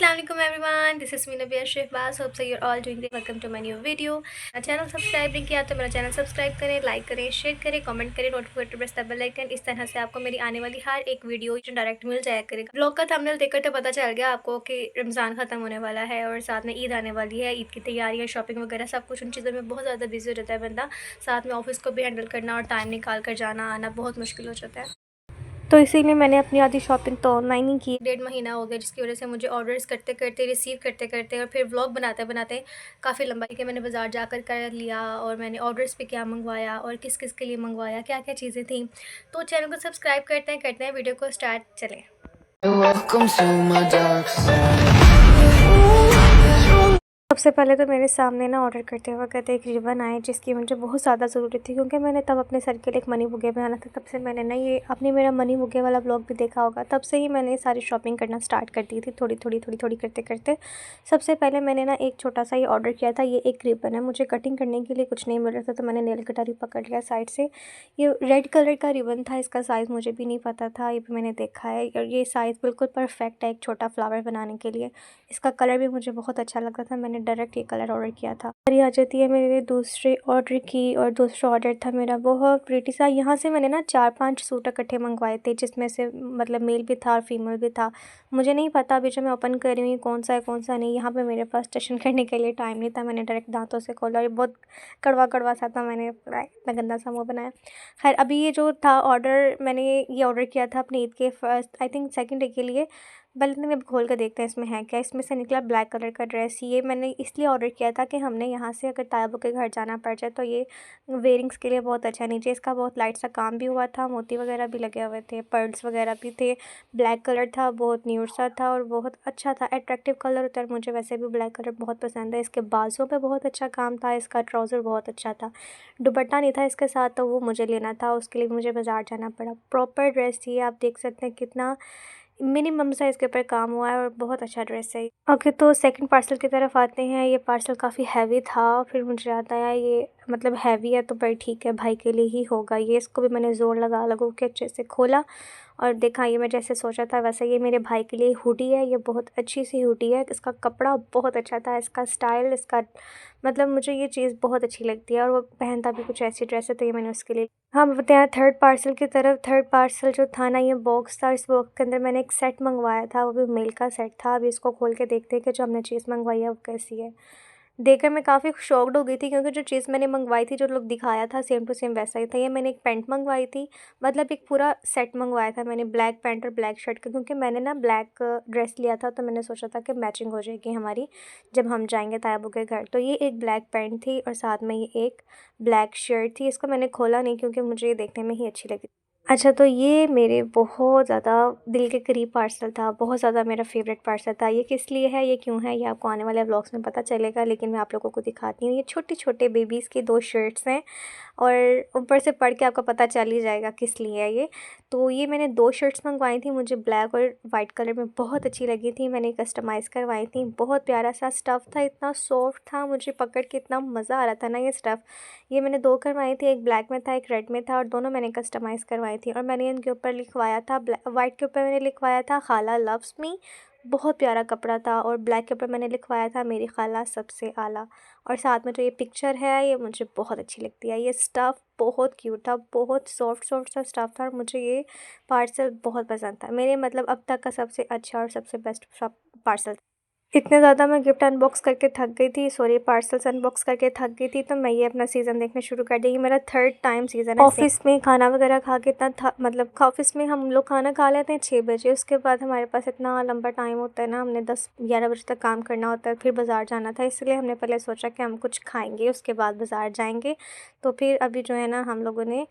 Assalamualaikum everyone, this is Mina Bia Shehbaz. Hope so you're all doing great. Welcome to my new video. Channel subscribe नहीं किया तो मेरा channel subscribe करें, like करें, share करें, comment करें, notification press the bell icon. इस तरह से आपको मेरी आने वाली हर एक वीडियो डायरेक्ट मिल जाया करेगा। ब्लॉग का थंबनेल देखकर तो पता चल गया आपको कि रमज़ान ख़त्म होने वाला है और साथ में ईद आने वाली है। ईद की तैयारियाँ, शॉपिंग वगैरह सब कुछ उन चीज़ों में बहुत ज़्यादा बिजी हो जाता है बंदा। साथ में ऑफिस को भी हैंडल करना और टाइम निकाल कर जाना आना बहुत मुश्किल हो जाता है। तो इसीलिए मैंने अपनी आधी शॉपिंग तो ऑनलाइन ही की। 1.5 महीना हो गया जिसकी वजह से मुझे ऑर्डर्स करते करते, रिसीव करते करते और फिर व्लॉग बनाते बनाते काफ़ी लंबा कि मैंने बाज़ार जाकर कर लिया और मैंने ऑर्डर्स पे क्या मंगवाया और किस किस के लिए मंगवाया, क्या क्या चीज़ें थी। तो चैनल को सब्सक्राइब करते हैं वीडियो को स्टार्ट चलें। सबसे पहले तो मेरे सामने ना ऑर्डर करते वक्त एक रिबन आए जिसकी मुझे बहुत ज़्यादा ज़रूरत थी, क्योंकि मैंने तब अपने सर के लिए एक मनी बुके बनाना था। तब से मैंने ना ये अपनी मेरा मनी बुके वाला ब्लॉग भी देखा होगा, तब से ही मैंने सारी शॉपिंग करना स्टार्ट कर दी थी, थोड़ी थोड़ी करते करते। सबसे पहले मैंने ना एक छोटा सा ये ऑर्डर किया था। ये एक रिबन है, मुझे कटिंग करने के लिए कुछ नहीं मिल रहा था तो मैंने नेल कटर पकड़ लिया साइड से। ये रेड कलर का रिबन था, इसका साइज़ मुझे भी नहीं पता था, ये भी मैंने देखा है और ये साइज़ बिल्कुल परफेक्ट है एक छोटा फ्लावर बनाने के लिए। इसका कलर भी मुझे बहुत अच्छा लगा था, मैंने डायरेक्ट ये कलर ऑर्डर किया था। और ये आ जाती है मेरे दूसरे ऑर्डर की, और दूसरा ऑर्डर था मेरा बहुत प्रीटी सा। यहाँ से मैंने ना 4-5 सूट इकट्ठे मंगवाए थे, जिसमें से मतलब मेल भी था और फीमेल भी था। मुझे नहीं पता अभी जो मैं ओपन कर रही हूँ कौन सा है कौन सा नहीं। यहाँ पे मेरे पास टशन करने के लिए टाइम नहीं था, मैंने डायरेक्ट दांतों से खोला और ये बहुत कड़वा कड़वा सा था, मैंने इतना गंदा सा मुँह बनाया। खैर अभी ये जो था ऑर्डर, मैंने ये ऑर्डर किया था अपनी ईद के first I think second day के लिए। बल्कि अब खोल कर देखते हैं इसमें है क्या। इसमें से निकला ब्लैक कलर का ड्रेस। ये मैंने इसलिए ऑर्डर किया था कि हमने यहाँ से अगर तायाबू के घर जाना पड़ जाए तो ये वेयरिंग्स के लिए बहुत अच्छा है। नीचे इसका बहुत लाइट सा काम भी हुआ था, मोती वगैरह भी लगे हुए थे, पर्ल्स वगैरह भी थे, ब्लैक कलर था, बहुत न्यूड सा था और बहुत अच्छा था, अट्रैक्टिव कलर होता है। मुझे वैसे भी ब्लैक कलर बहुत पसंद है। इसके बाजू पे बहुत अच्छा काम था, इसका ट्राउज़र बहुत अच्छा था, दुपट्टा नहीं था इसके साथ तो वो मुझे लेना था, उसके लिए मुझे बाज़ार जाना पड़ा। प्रॉपर ड्रेस थी, आप देख सकते हैं कितना मिनिमम सा इसके ऊपर काम हुआ है और बहुत अच्छा ड्रेस है। ओके, तो सेकंड पार्सल की तरफ आते हैं। ये पार्सल काफ़ी हैवी था, फिर मुझे याद आया ये मतलब हैवी है तो भाई ठीक है, भाई के लिए ही होगा ये। इसको भी मैंने ज़ोर लगा के अच्छे से खोला और देखा, ये मैं जैसे सोचा था वैसे ये मेरे भाई के लिए हुडी है। ये बहुत अच्छी सी हुडी है, इसका कपड़ा बहुत अच्छा था, इसका स्टाइल, इसका मतलब मुझे ये चीज़ बहुत अच्छी लगती है और वो पहनता भी कुछ ऐसी ड्रेस है तो ये मैंने उसके लिए। हम बताते हैं थर्ड पार्सल की तरफ। थर्ड पार्सल जो था ना, ये बॉक्स था। इस बॉक्स के अंदर मैंने एक सेट मंगवाया था, वो भी मेल का सेट था। अभी इसको खोल के देखते हैं कि जो हमने चीज़ मंगवाई है वो कैसी है। देखकर मैं काफ़ी शॉक्ड हो गई थी, क्योंकि जो चीज़ मैंने मंगवाई थी, जो लोग दिखाया था सेम टू सेम वैसा ही था। ये मैंने एक पैंट मंगवाई थी, मतलब एक पूरा सेट मंगवाया था मैंने, ब्लैक पैंट और ब्लैक शर्ट का, क्योंकि मैंने ना ब्लैक ड्रेस लिया था तो मैंने सोचा था कि मैचिंग हो जाएगी हमारी जब हम जाएंगे तायाबू के घर। तो ये एक ब्लैक पैंट थी और साथ में ये एक ब्लैक शर्ट थी। इसको मैंने खोला नहीं क्योंकि मुझे ये देखने में ही अच्छी लगी। अच्छा, तो ये मेरे बहुत ज़्यादा दिल के करीब पार्सल था, बहुत ज़्यादा मेरा फ़ेवरेट पार्सल था। ये किस लिए है, ये क्यों है, ये आपको आने वाले व्लॉग्स में पता चलेगा, लेकिन मैं आप लोगों को दिखाती हूँ। ये छोटे-छोटे बेबीज़ की 2 शर्ट्स हैं और ऊपर से पढ़ के आपको पता चल ही जाएगा किस लिए है ये। तो ये मैंने 2 शर्ट्स मंगवाई थी, मुझे ब्लैक और वाइट कलर में बहुत अच्छी लगी थी। मैंने कस्टमाइज़ करवाई थी, बहुत प्यारा सा स्टफ़ था, इतना सॉफ्ट था, मुझे पकड़ के इतना मज़ा आ रहा था ना ये स्टफ़। ये मैंने 2 करवाई थी, एक ब्लैक में था, एक रेड में था और दोनों मैंने कस्टमाइज़ करवाई थी। और मैंने इनके ऊपर लिखवाया था वाइट के ऊपर मैंने लिखवाया था खाला लव्स मी, बहुत प्यारा कपड़ा था, और ब्लैक के ऊपर मैंने लिखवाया था मेरी खाला सबसे आला। और साथ में जो ये पिक्चर है ये मुझे बहुत अच्छी लगती है। ये स्टफ़ बहुत क्यूट था, बहुत सॉफ्ट सॉफ्ट सा स्टफ़ था और मुझे ये पार्सल बहुत पसंद था। मेरे मतलब अब तक का सबसे अच्छा और सबसे बेस्ट पार्सल। इतने ज़्यादा मैं गिफ्ट अनबॉक्स करके थक गई थी, सॉरी पार्सल्स अनबॉक्स करके थक गई थी, तो मैं ये अपना सीज़न देखना शुरू कर दी। मेरा थर्ड टाइम सीज़न है। ऑफ़िस में खाना वगैरह खा के इतना था, मतलब ऑफ़िस में हम लोग खाना खा लेते हैं 6 बजे, उसके बाद हमारे पास इतना लंबा टाइम होता है ना, हमने 10-11 बजे तक काम करना होता है, फिर बाज़ार जाना था, इसलिए हमने पहले सोचा कि हम कुछ खाएँगे उसके बाद बाज़ार जाएँगे। तो फिर अभी जो है ना, हम लोगों ने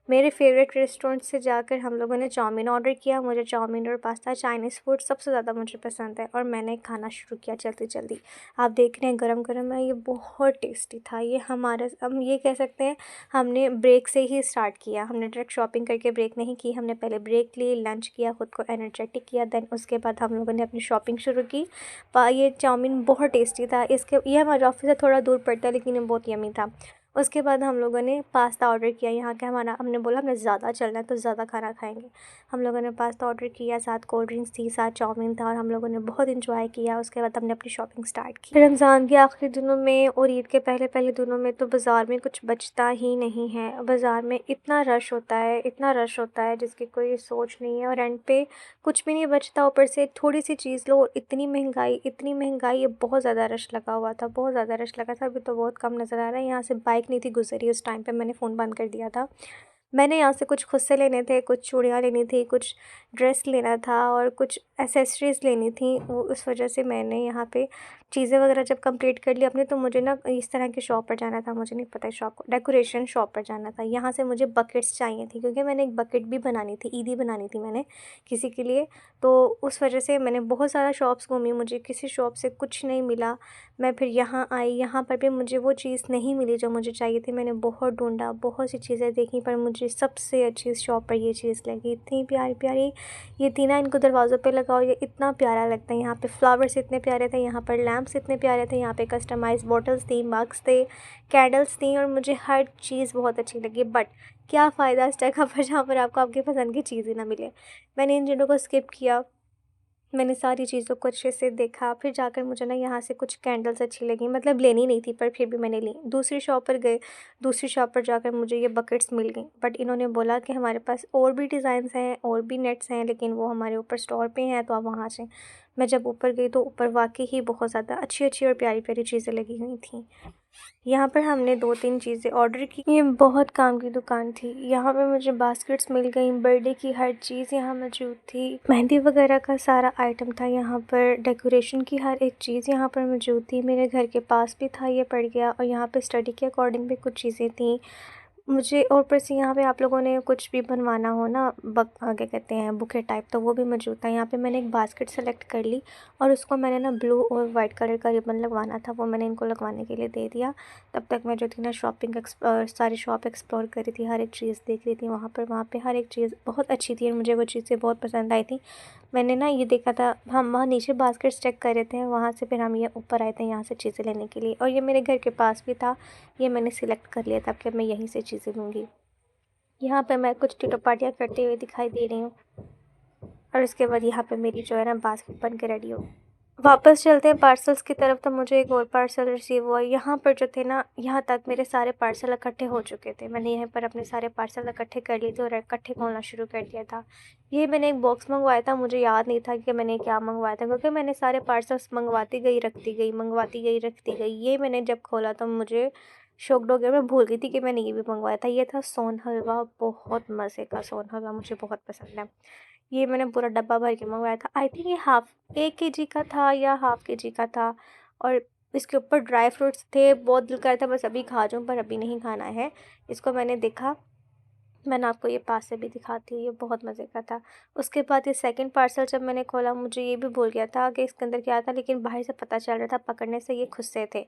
मेरे फ़ेवरेट रेस्टोरेंट से जाकर हम लोगों ने चाउमीन ऑर्डर किया। मुझे चाउमीन और पास्ता, चाइनीज़ फूड सबसे ज़्यादा मुझे पसंद है और मैंने खाना शुरू किया जल्दी-जल्दी। आप देख रहे हैं गरम-गरम है, ये बहुत टेस्टी था। ये हमारे, हम ये कह सकते हैं हमने ब्रेक से ही स्टार्ट किया, हमने डायरेक्ट शॉपिंग करके ब्रेक नहीं की। हमने पहले ब्रेक ली, लंच किया, ख़ुद को एनर्जेटिक किया, देन उसके बाद हम लोगों ने अपनी शॉपिंग शुरू की। ये चाउमीन बहुत टेस्टी था। ये हमारे ऑफ़िस से थोड़ा दूर पड़ता है लेकिन ये बहुत यम्मी था। उसके बाद हम लोगों ने पास्ता ऑर्डर किया। यहाँ के हमारा हमने बोला हमें ज़्यादा चलना है तो ज़्यादा खाना खाएँगे। हम लोगों ने पास्ता ऑर्डर किया, साथ कोल्ड ड्रिंक्स थी, साथ चाउमीन था और हम लोगों ने बहुत एंजॉय किया। उसके बाद हमने अपनी शॉपिंग स्टार्ट की। रमज़ान के आखिरी दिनों में और ईद के पहले दिनों में तो बाज़ार में कुछ बचता ही नहीं है। बाज़ार में इतना रश होता है, इतना रश होता है जिसकी कोई सोच नहीं है और एंड पे कुछ भी नहीं बचता। ऊपर से थोड़ी सी चीज़ लो, इतनी महंगाई, ये बहुत ज़्यादा रश लगा हुआ था, बहुत ज़्यादा रश लगा था। अभी तो बहुत कम नज़र आ रहा है। यहाँ से बाइक नहीं थी गुजरी उस टाइम पे, मैंने फ़ोन बंद कर दिया था। मैंने यहाँ से कुछ खुद से लेने थे, कुछ चूड़ियाँ लेनी थी, कुछ ड्रेस लेना था और कुछ एक्सेसरीज़ लेनी थी। वो उस वजह से मैंने यहाँ पे चीज़ें वगैरह जब कंप्लीट कर ली अपनी, तो मुझे ना इस तरह की शॉप पर जाना था, मुझे नहीं पता शॉप को, डेकोरेशन शॉप पर जाना था। यहाँ से मुझे बकेट्स चाहिए थी क्योंकि मैंने एक बकेट भी बनानी थी, ईदी बनानी थी मैंने किसी के लिए। तो उस वजह से मैंने बहुत सारा शॉप्स घूमी, मुझे किसी शॉप से कुछ नहीं मिला। मैं फिर यहाँ आई, यहाँ पर भी मुझे वो चीज़ नहीं मिली जो मुझे चाहिए थी। मैंने बहुत ढूँढा, बहुत सी चीज़ें देखी पर मुझे सबसे अच्छी इस शॉप पर ये चीज़ लगी। इतनी प्यारी-प्यारी ये थी ना, इनको दरवाज़ों पे लगाओ, ये इतना प्यारा लगता है। यहाँ पे फ्लावर्स इतने प्यारे थे, यहाँ पर लैंप्स इतने प्यारे थे, यहाँ पे कस्टमाइज़ बॉटल्स थी, मग्स थे, कैंडल्स थी और मुझे हर चीज़ बहुत अच्छी लगी। बट क्या फ़ायदा इस जगह पर जहाँ पर आपको आपकी पसंद की चीज़ ही ना मिले। मैंने इन चीज़ों को स्किप किया। मैंने सारी चीज़ों को अच्छे से देखा, फिर जाकर मुझे ना यहाँ से कुछ कैंडल्स अच्छी लगी, मतलब लेनी नहीं थी पर फिर भी मैंने ली। दूसरी शॉप पर गए, दूसरी शॉप पर जाकर मुझे ये बकेट्स मिल गईं, बट इन्होंने बोला कि हमारे पास और भी डिज़ाइंस हैं, और भी नेट्स हैं, लेकिन वो हमारे ऊपर स्टोर पे हैं, तो आप वहाँ से। मैं जब ऊपर गई तो ऊपर वाक़ई ही बहुत ज़्यादा अच्छी-अच्छी और प्यारी-प्यारी चीज़ें लगी हुई थीं। यहाँ पर हमने 2-3 चीज़ें ऑर्डर की। ये बहुत काम की दुकान थी। यहाँ पे मुझे बास्केट्स मिल गई, बर्थडे की हर चीज़ यहाँ मौजूद थी। मेहंदी वगैरह का सारा आइटम था यहाँ पर, डेकोरेशन की हर एक चीज़ यहाँ पर मौजूद थी। मेरे घर के पास भी था, ये पड़ गया और यहाँ पे स्टडी के अकॉर्डिंग भी कुछ चीज़ें थीं। मुझे और ऊपर से यहाँ पे आप लोगों ने कुछ भी बनवाना हो ना, क्या कहते हैं, बुके टाइप, तो वो भी मौजूद था। यहाँ पे मैंने एक बास्केट सेलेक्ट कर ली और उसको मैंने ना ब्लू और वाइट कलर का रिबन लगवाना था, वो मैंने इनको लगवाने के लिए दे दिया। तब तक मैं जो थी ना सारी शॉप एक्सप्लोर कर रही थी, हर एक चीज़ देख रही थी वहाँ पे हर एक चीज़ बहुत अच्छी थी और मुझे वो चीज़ें बहुत पसंद आई थी। मैंने ना ये देखा था, हम वहाँ नीचे बास्केट्स चेक कर रहे थे, वहाँ से फिर हम ये ऊपर आए थे यहाँ से चीज़ें लेने के लिए और ये मेरे घर के पास भी था। ये मैंने सिलेक्ट कर लिया था कि मैं यहीं से चीज़ें लूँगी। यहाँ पे मैं कुछ टिटो पार्टियाँ करते हुए दिखाई दे रही हूँ और उसके बाद यहाँ पे मेरी जो है ना बास्केट बन के रेडी हो। वापस चलते हैं पार्सल्स की तरफ, तो मुझे एक और पार्सल रिसीव हुआ। यहाँ पर जो थे ना, यहाँ तक मेरे सारे पार्सल इकट्ठे हो चुके थे। मैंने यहाँ पर अपने सारे पार्सल इकट्ठे कर लिए थे और इकट्ठे खोलना शुरू कर दिया था। ये मैंने एक बॉक्स मंगवाया था, मुझे याद नहीं था कि मैंने क्या मंगवाया था क्योंकि मैंने सारे पार्सल्स मंगवाती गई, रखती गई, मंगवाती गई, रखती गई। ये मैंने जब खोला तो मुझे शॉक्ड हो गया, मैं भूल गई थी कि मैंने ये भी मंगवाया था। ये था सोन हलवा, बहुत मज़े का सोन हलवा, मुझे बहुत पसंद है। ये मैंने पूरा डब्बा भर के मंगवाया था। आई थिंक ये 1 केजी का था या हाफ़ केजी का था और इसके ऊपर ड्राई फ्रूट्स थे। बहुत दिल कर रहा था बस अभी खा जाऊँ, पर अभी नहीं खाना है। इसको मैंने देखा, मैंने आपको ये पास से भी दिखाती हूँ, ये बहुत मज़े का था। उसके बाद ये सेकंड पार्सल जब मैंने खोला, मुझे ये भी भूल गया था कि इसके अंदर क्या था, लेकिन बाहर से पता चल रहा था, पकड़ने से ये खुस्से थे।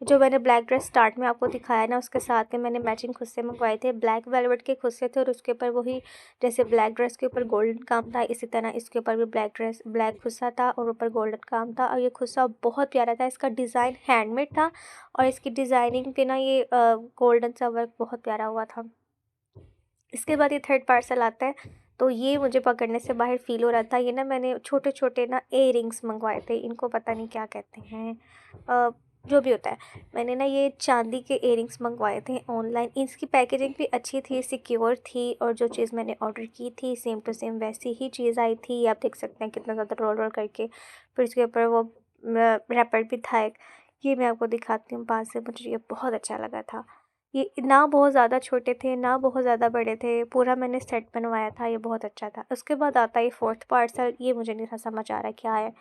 जो मैंने ब्लैक ड्रेस स्टार्ट में आपको दिखाया ना, उसके साथ में मैंने मैचिंग खुस्से मंगवाए थे। ब्लैक वेलवेट के खुस्से थे और उसके ऊपर वही, जैसे ब्लैक ड्रेस के ऊपर गोल्डन काम था, इसी तरह इसके ऊपर भी ब्लैक खुस्सा था और ऊपर गोल्डन काम था और ये खुस्सा बहुत प्यारा था। इसका डिज़ाइन हैंडमेड था और इसकी डिज़ाइनिंग पे ना ये गोल्डन सा वर्क बहुत प्यारा हुआ था। इसके बाद ये थर्ड पार्सल आता है, तो ये मुझे पकड़ने से बाहर फ़ील हो रहा था। ये ना मैंने छोटे-छोटे ना इयररिंग्स मंगवाए थे, इनको पता नहीं क्या कहते हैं, जो भी होता है। मैंने ना ये चांदी के इयररिंग्स मंगवाए थे ऑनलाइन। इसकी पैकेजिंग भी अच्छी थी, सिक्योर थी और जो चीज़ मैंने ऑर्डर की थी सेम टू सेम वैसी ही चीज़ आई थी। आप देख सकते हैं कितना ज़्यादा रोल-रोल करके, फिर उसके ऊपर वो रैपर भी था एक। ये मैं आपको दिखाती हूँ पास से, मुझे ये बहुत अच्छा लगा था। ये ना बहुत ज़्यादा छोटे थे, ना बहुत ज़्यादा बड़े थे, पूरा मैंने सेट बनवाया था, ये बहुत अच्छा था। उसके बाद आता है फोर्थ पार्सल, ये मुझे नहीं था समझ आ रहा क्या है।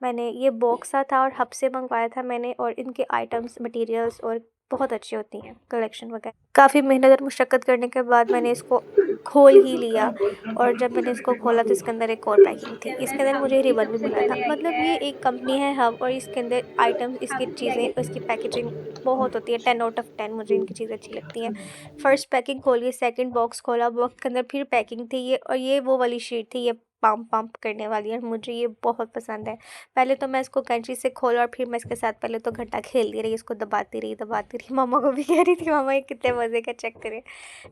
मैंने ये बॉक्स सा था और हब से मंगवाया था मैंने और इनके आइटम्स, मटेरियल्स और बहुत अच्छी होती हैं कलेक्शन वगैरह। काफ़ी मेहनत और मुशक्क़त करने के बाद मैंने इसको खोल ही लिया और जब मैंने इसको खोला तो इसके अंदर एक और पैकिंग थी। इसके अंदर मुझे रिबन भी मिला था। मतलब ये एक कंपनी है हब और इसके अंदर आइटम्स, इसकी चीज़ें, इसकी पैकेजिंग बहुत होती है। 10 आउट ऑफ 10 मुझे इनकी चीज़ें अच्छी लगती हैं। फर्स्ट पैकिंग खोली, सेकंड बॉक्स खोला, बॉक्स के अंदर फिर पैकिंग थी ये और ये वो वाली शीट थी, ये पम्प पम्प करने वाली है और मुझे ये बहुत पसंद है। पहले तो मैं इसको कैंची से खोला और फिर मैं इसके साथ पहले तो घंटा खेलती रही, इसको दबाती रही। मम्मा को भी कह रही थी मम्मा ये कितने मज़े का चेक करें।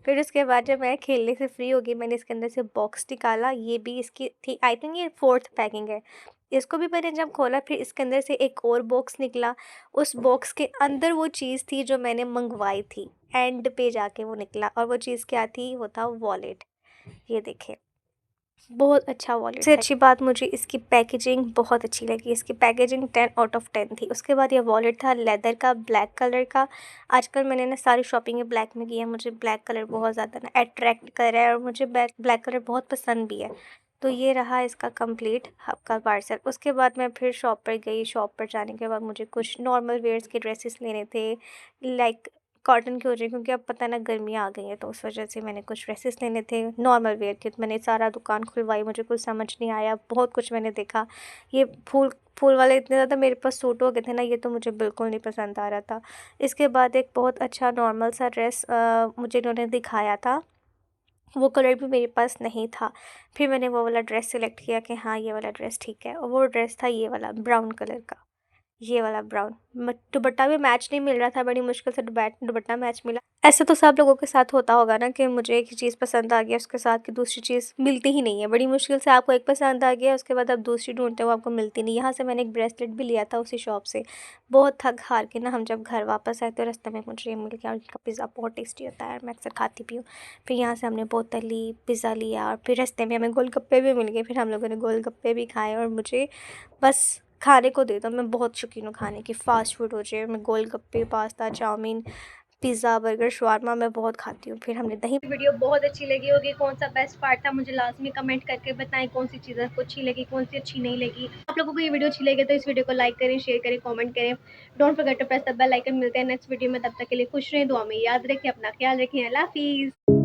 फिर उसके बाद जब मैं खेलने से फ्री हो गई, मैंने इसके अंदर से बॉक्स निकाला। ये भी इसकी थी, आई थिंक ये 4th पैकिंग है। इसको भी मैंने जब खोला फिर इसके अंदर से एक और बॉक्स निकला। उस बॉक्स के अंदर वो चीज़ थी जो मैंने मंगवाई थी। एंड पे जाके वो निकला और वो चीज़ क्या थी, वो था वॉलेट। ये देखें, बहुत अच्छा वॉलेट। सबसे अच्छी बात मुझे इसकी पैकेजिंग बहुत अच्छी लगी। इसकी पैकेजिंग 10 आउट ऑफ 10 थी। उसके बाद ये वॉलेट था लेदर का, ब्लैक कलर का। आजकल मैंने ना सारी शॉपिंग ब्लैक में की है। मुझे ब्लैक कलर बहुत ज़्यादा ना अट्रैक्ट कर रहा है और मुझे ब्लैक कलर बहुत पसंद भी है। तो ये रहा इसका कंप्लीट आपका पार्सल। उसके बाद मैं फिर शॉप पर गई। शॉप पर जाने के बाद मुझे कुछ नॉर्मल वेयर्स के ड्रेसेस लेने थे, लाइक कॉटन की हो जाए, क्योंकि अब पता ना गर्मियाँ आ गई हैं, तो उस वजह से मैंने कुछ ड्रेसेस लेने थे नॉर्मल वेयर के। तो मैंने सारा दुकान खुलवाई, मुझे कुछ समझ नहीं आया, बहुत कुछ मैंने देखा। ये फूल फूल वाले इतने ज़्यादा मेरे पास सूट हो गए थे ना, ये तो मुझे बिल्कुल नहीं पसंद आ रहा था। इसके बाद एक बहुत अच्छा नॉर्मल सा ड्रेस मुझे इन्होंने दिखाया था, वो कलर भी मेरे पास नहीं था। फिर मैंने वो वाला ड्रेस सेलेक्ट किया कि हाँ ये वाला ड्रेस ठीक है, और वो ड्रेस था ये वाला ब्राउन कलर का। ये वाला ब्राउन दुपट्टा भी मैच नहीं मिल रहा था, बड़ी मुश्किल से दुपट्टा मैच मिला। ऐसे तो सब लोगों के साथ होता होगा ना कि मुझे एक चीज़ पसंद आ गया, उसके साथ की दूसरी चीज़ मिलती ही नहीं है। बड़ी मुश्किल से आपको एक पसंद आ गया, उसके बाद आप दूसरी ढूंढते हो, आपको मिलती नहीं। यहाँ से मैंने एक ब्रेसलेट भी लिया था उसी शॉप से। बहुत थक हार के ना हम जब घर वापस आए तो रास्ते में मुझे ये मिल गया। उनका पिज़्ज़ा बहुत टेस्टी होता है, मैं अक्सर खाती भी हूँ। फिर यहाँ से हमने बोतल ली, पिज़्ज़ा लिया और फिर रास्ते में हमें गोलगप्पे भी मिल गए। फिर हम लोगों ने गोलगप्पे भी खाए और मुझे बस खाने को दे दो, मैं बहुत शौकीन हूँ खाने की। फ़ास्ट फूड हो जाए, मैं गोलगप्पे, pasta, chowmein, pizza, burger, shawarma मैं बहुत खाती हूँ। फिर हमने दही। वीडियो बहुत अच्छी लगी होगी। कौन सा बेस्ट पार्ट था मुझे लास्ट में कमेंट करके बताएं, कौन सी चीज़ आपको अच्छी लगी, कौन सी अच्छी नहीं लगी। आप लोगों को ये वीडियो अच्छी लगी तो इस वीडियो को लाइक करें, शेयर करें, कमेंट करें। Don't forget to press the bell icon. मिलते हैं नेक्स्ट वीडियो में, तब तक के लिए खुश रहें, दुआ में याद रखें, अपना ख्याल रखें। अल्लाह हाफिज़।